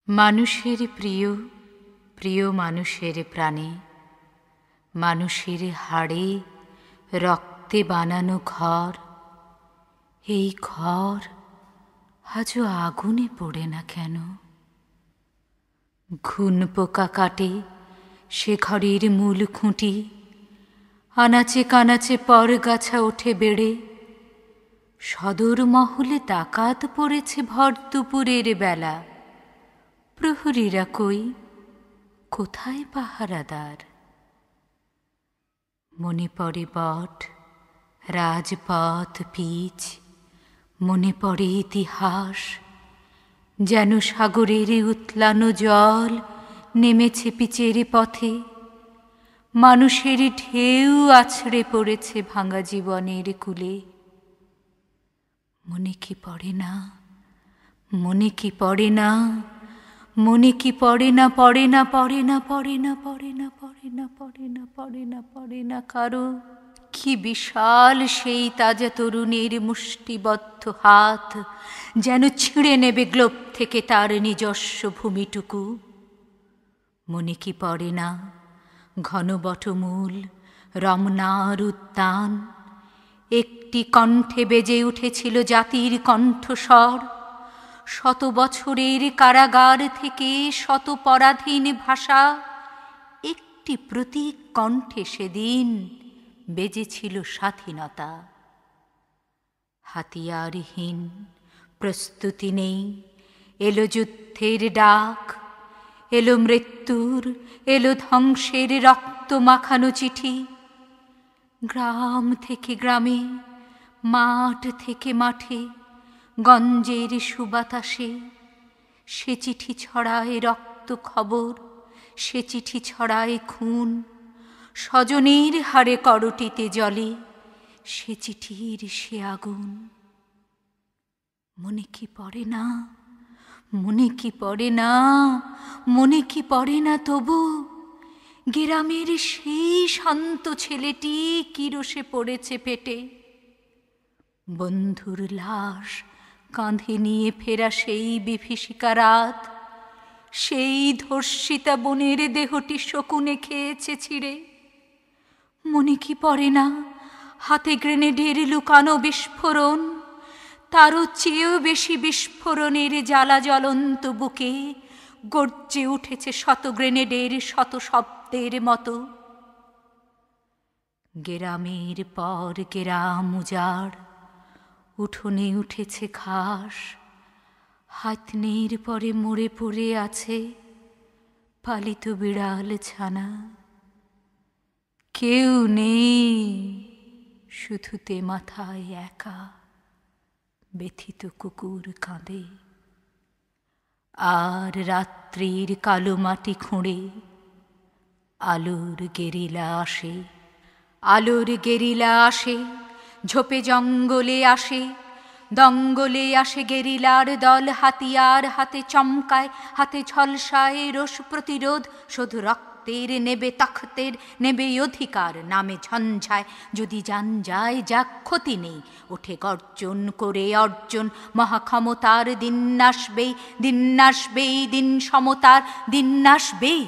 মানুষের প্রিয় প্রিয় মানুষের প্রাণে, মানুষের হাড়ে রক্তে বানানো ঘর, এই ঘর আজও আগুনে পড়ে না কেন? ঘুন পোকা কাটে সে ঘরের মূল খুঁটি, আনাচে কানাচে পরগাছা ওঠে বেড়ে। সদর মহলে ডাকাত পড়েছে ভর দুপুরের বেলা, প্রহরীরা কই, কোথায় পাহারাদার? মনে পড়ে বট, রাজপথ পিচ, মনে পড়ে ইতিহাস, যেন সাগরের উতলানো জল নেমেছে পিচের পথে। মানুষের ঢেউ আছড়ে পড়েছে ভাঙা জীবনের কূলে। মনে কি পড়ে না, মনে কি পড়ে না, মনে কি পড়ে না, পড়ে না, পড়ে না, পড়ে না, পড়ে না, পড়ে না, পড়ে না, পড়ে না, পড়ে না কারো। কি বিশাল সেই তাজা তরুণের মুষ্টিবদ্ধ হাত, যেন ছিঁড়ে নেবে গ্লোব থেকে তার নিজস্ব ভূমিটুকু। মনে কি পড়ে না, ঘন বটমূল, রমনার উদ্যান, একটি কণ্ঠে বেজে উঠেছিল জাতির কণ্ঠস্বর। শত বছরের কারাগার থেকে শত পরাধীন ভাষা, একটি প্রতীক কণ্ঠে সেদিন বেজেছিল স্বাধীনতা। হাতিয়ারহীন, প্রস্তুতি নেই, এলো যুদ্ধের ডাক, এলো মৃত্যুর, এলো ধ্বংসের রক্ত মাখানো চিঠি। গ্রাম থেকে গ্রামে, মাঠ থেকে মাঠে, গঞ্জের সুবাতাসে সে চিঠি ছড়ায় রক্ত খবর, সে চিঠি ছড়ায় খুন। স্বজনের হাড়ে করটিতে জ্বলে সে চিঠির সে আগুন। মনে কি পড়ে না, মনে কি পড়ে না, মনে কি পড়ে না তবু গ্রামের সেই শান্ত ছেলেটি কিরোসে পড়েছে পেটে। বন্ধুর লাশ কাঁধে নিয়ে ফেরা সেই বিভীষিকা রাত, সেই ধর্ষিতা বোনের দেহটি শকুনে খেয়েছে ছিঁড়ে। মনে কি পড়ে না, হাতে গ্রেনেডের লুকানো বিস্ফোরণ, তারও চেয়েও বেশি বিস্ফোরণের জ্বালা জ্বলন্ত বুকে গর্জে উঠেছে শত গ্রেনেডের শত শব্দের মতো। গেরামের পর গেরাম উজাড়, উঠোনে উঠেছে ঘাস, হাতনের পরে মরে পড়ে আছে পালিত বিড়াল ছানা। কেউ নেই, শুধুতে মাথায় একা ব্যথিত কুকুর কাঁদে। আর রাত্রির কালো মাটি খুঁড়ে আলোর গেরিলা আসে, আলোর গেরিলা আসে, ঝোপে জঙ্গলে আসে, দঙ্গলে আসে গেরিলার দল। হাতিয়ার হাতে চমকায়, হাতে ঝলসায় রোষ প্রতিরোধ, শুধু রক্তের নেবে তখ্তের, নেবে অধিকার নামে ঝঞ্ঝায়। যদি যান যায় যাক ক্ষতি নেই, ওঠে গর্জন করে অর্জন। মহাক্ষমতার দিন আসবেই, দিন আসবেই, দিন সমতার দিন আসবেই।